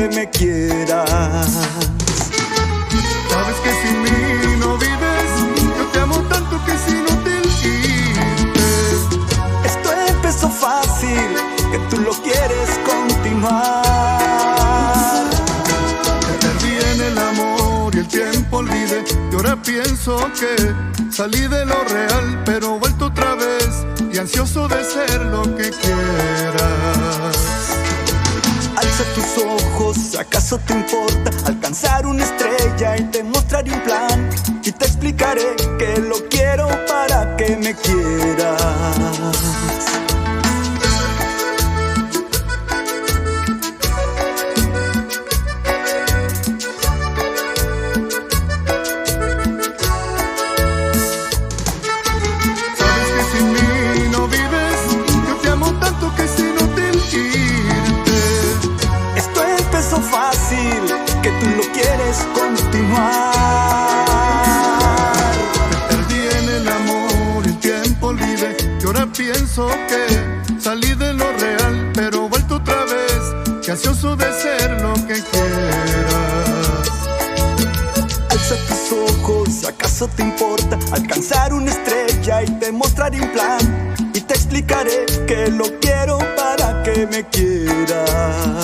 que me quieras. Sabes que sin mí no vives, yo te amo tanto que es inútil irte. Esto empezó fácil, que tú lo quieres continuar. Me perdí en el amor y el tiempo olvidé, y ahora pienso que salí de lo real, pero vuelto otra vez y ansioso de ser lo que quieras. Alza tus ojos, ¿acaso te importa alcanzar una estrella y te mostraré un plan? Y te explicaré que lo quiero para que me quieras. Sabes que sin mí no vives, yo te amo tanto que es inútil irte. Esto empezó fácil, que tú lo quieres continuar. Me perdí en el amor y el tiempo olvidé, y ahora pienso que salí de lo real, pero vuelto otra vez y ansioso de ser lo que quieras. Alza tus ojos, ¿acaso te importa alcanzar una estrella y te mostraré un plan? Y te explicaré que lo quiero para que me quieras.